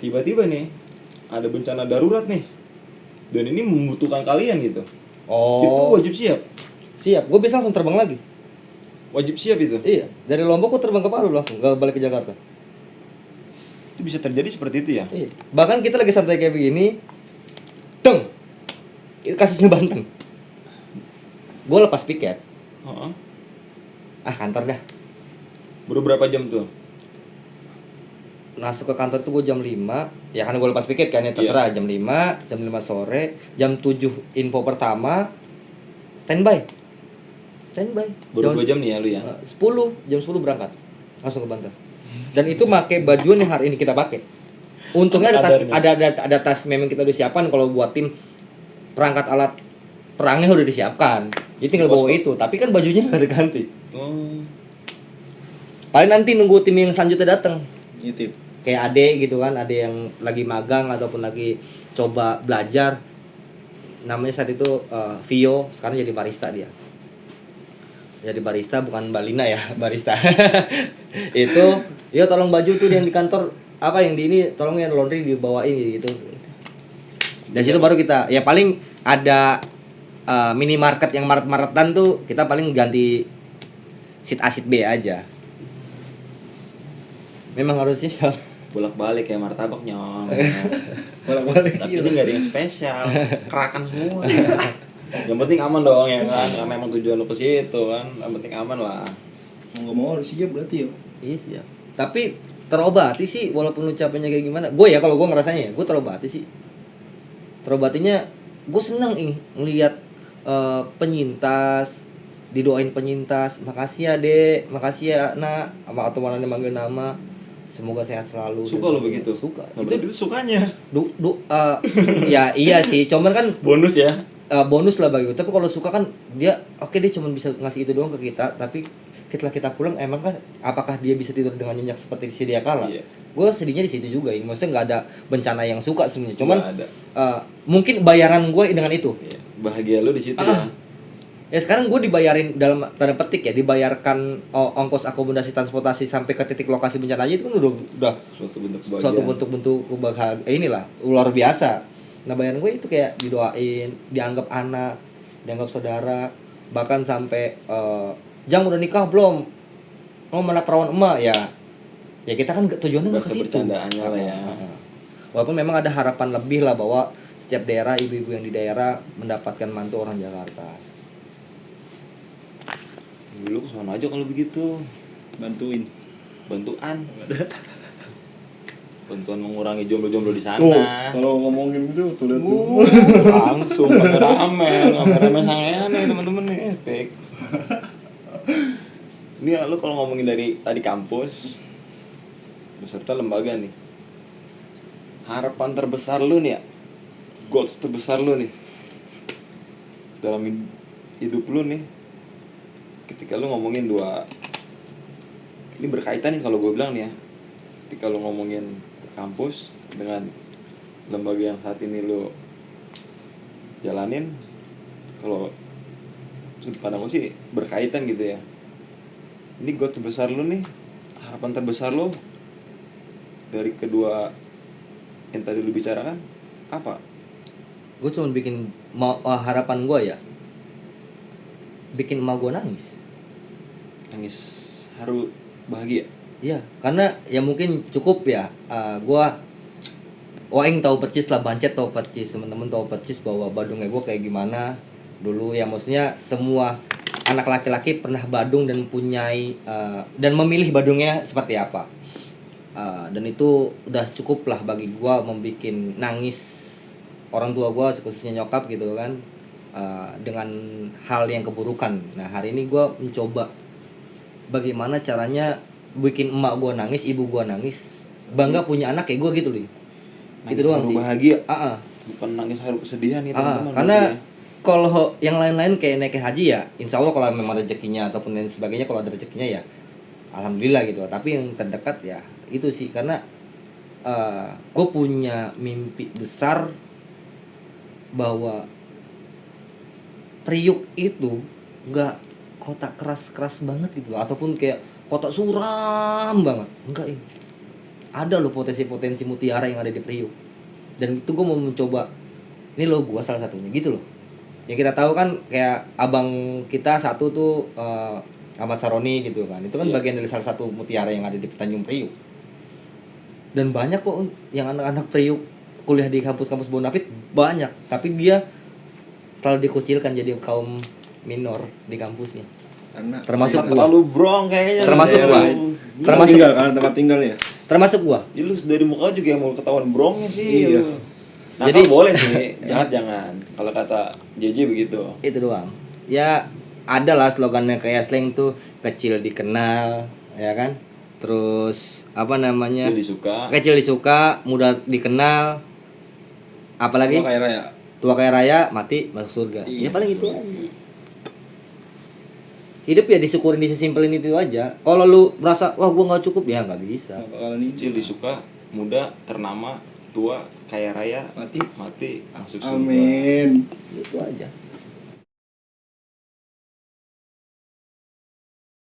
A: tiba-tiba nih ada bencana darurat nih. dan ini membutuhkan kalian gitu.
C: Oh.
A: Itu wajib siap.
C: Siap, gue bisa langsung terbang lagi.
A: Wajib siap itu.
C: Iya, dari Lombok gue terbang ke Palu langsung, gak balik ke Jakarta.
A: Itu bisa terjadi seperti itu ya.
C: Iya. Bahkan kita lagi santai kayak begini, deng, itu kasusnya Banten. Gue lepas piket,
A: Heeh.
C: kantor dah.
A: Baru berapa jam tuh?
C: Masuk ke kantor tuh gue jam 5. Ya karena gue lepas piket kan ya terserah. Jam 5 sore. Jam 7 info pertama. Standby.
A: Baru 2 jam nih ya lu ya?
C: 10. Jam 10 berangkat. Langsung ke Banten. Dan itu pakai bajuan yang hari ini kita pakai. Untungnya ada tas memang kita udah siapkan. Kalau buat tim perangkat alat perangnya udah disiapkan. Jadi tinggal bawa itu. Tapi kan bajunya nggak ada ganti.
A: Oh.
C: Paling nanti nunggu tim yang selanjutnya datang.
B: Nitip.
C: Kayak ade gitu kan, ada yang lagi magang ataupun lagi coba belajar. Namanya saat itu Vio, sekarang jadi barista dia. Jadi barista bukan balina ya, barista. Itu, ya tolong baju tuh yang di kantor apa yang di ini tolong yang laundry dibawain gitu. Dari situ baru kita ya paling ada minimarket yang maret-maretan tuh kita paling ganti seat A seat B aja. Memang harus sih.
A: Bolak-balik kayak martabak nyong.
B: Bolak-balik.
A: Tapi ini nggak ada yang spesial, kerakan semua. Yang penting aman dong ya kan, karena memang tujuan lu ke situ kan, yang penting aman lah.
B: Mau nggak mau harus siap berarti ya.
C: Iya sih ya. Tapi terobati sih walaupun ucapannya kayak gimana. Gue ya kalau gue ngerasanya ya, gue terobati sih. Terobatinya gue seneng ngelihat penyintas, didoain penyintas, makasih ya dek, makasih ya nak, atau mana yang manggil nama, semoga sehat selalu.
A: Suka lo begitu?
C: Suka.
A: Nah, itu sukanya.
C: Ya iya sih, cuman kan
A: Bonus ya.
C: bonus lah bagi gue. Tapi kalau suka kan dia dia cuma bisa ngasih itu doang ke kita, tapi setelah kita pulang emang kan apakah dia bisa tidur dengan nyenyak seperti sedia kala? Iya. Gue sedihnya di situ juga ini. Maksudnya nggak ada bencana yang suka sebenarnya. Cuman mungkin bayaran gue dengan itu.
A: Iya. Bahagia lu di situ ya.
C: Ya sekarang gue dibayarin dalam tanda petik ya, dibayarkan ongkos akomodasi transportasi sampai ke titik lokasi bencana aja itu kan udah
A: suatu bentuk kebahagiaan.
C: Suatu bentuk kebahagiaan inilah luar biasa. Nah bayaran gue itu kayak didoain, dianggap anak, dianggap saudara, bahkan sampai Jang udah nikah belum? Oh mana perawan emak ya? Ya kita kan tujuannya nggak ke situ.
A: Bercandaannya lah ya.
C: Walaupun memang ada harapan lebih lah bahwa setiap daerah, ibu-ibu yang di daerah mendapatkan mantu orang Jakarta.
A: Dulu kesana aja kalau begitu. Bantuan mengurangi jomblo-jomblo di sana.
B: Tuh, kalau ngomongin gitu tuh lihat
A: langsung kameramen sangean nih teman-teman nih, epic. Ini lu kalau ngomongin dari tadi kampus beserta lembaga nih. Harapan terbesar lu nih ya. Goals terbesar lu nih. Dalam hidup lu nih. Ketika lu ngomongin ini berkaitan nih kalau gue bilang nih ya. Ketika lu ngomongin kampus dengan lembaga yang saat ini lu jalanin, kalau sudut pandang gue sih berkaitan gitu ya. Ini goals terbesar lu nih, harapan terbesar lu dari kedua yang tadi lu bicarakan apa?
C: Gue cuma bikin harapan gue ya, bikin emak gue nangis
A: haru bahagia.
C: Iya, karena ya mungkin cukup ya. Oeng tahu percis lah, Bancet tahu percis, teman-teman tahu percis bahwa badungnya gue kayak gimana dulu ya. Maksudnya semua anak laki-laki pernah badung dan punyai dan memilih badungnya seperti apa. Dan itu udah cukup lah bagi gue membuat nangis orang tua gue, khususnya nyokap gitu kan, dengan hal yang keburukan. Nah hari ini gue mencoba bagaimana caranya bikin emak gue nangis, ibu gue nangis, bangga punya anak kayak gue gitu loh. Itu doang sih.
A: Bahagia. Bukan nangis haru kesedihan nih teman-teman.
C: Karena kalau yang lain-lain kayak naik haji ya, insya Allah kalau memang rezekinya ataupun lain sebagainya, kalau ada rezekinya ya, alhamdulillah gitu. Tapi yang terdekat ya itu sih, karena gue punya mimpi besar bahwa Priuk itu nggak kota keras banget gitu loh, ataupun kayak kota suram banget, enggak ini. Ada loh potensi mutiara yang ada di Priuk. Dan itu gue mau mencoba ini lo gua salah satunya gitu loh. Yang kita tahu kan kayak abang kita satu tuh Ahmad Saroni gitu kan. Itu kan bagian dari salah satu mutiara yang ada di Tanjung Priuk. Dan banyak kok yang anak-anak Priuk kuliah di kampus-kampus Bonafit banyak, tapi dia selalu dikucilkan jadi kaum minor di kampusnya.
B: Karena
C: Termasuk gua.
A: Terlalu brong kayaknya.
C: Termasuk
A: Ya,
C: gua.
B: tempat tinggal kan, tempat tinggalnya.
C: Termasuk gua.
A: Ya, lu dari muka juga yang mau ketahuan brongnya sih.
B: Iya.
A: Lu. Nah,
C: Jadi-
A: boleh sih, jangan. Kalau kata JJ begitu.
C: Itu doang. Ya ada lah slogannya kayak slang tuh kecil dikenal, ya kan? Terus apa namanya?
A: Kecil disuka.
C: Kecil disuka, mudah dikenal. Apalagi
B: Kayak raya.
C: tua kaya raya, mati masuk surga.
B: Iya,
C: Ya paling itu aja. Hidup ya disyukurin, disimpelin itu aja. Kalau lu merasa wah gua nggak cukup ya nggak bisa.
B: Nggak bakalan ini.
A: Kecil disuka, muda, ternama, tua, kaya raya,
B: Mati.
A: masuk surga.
B: Amin.
C: Itu aja.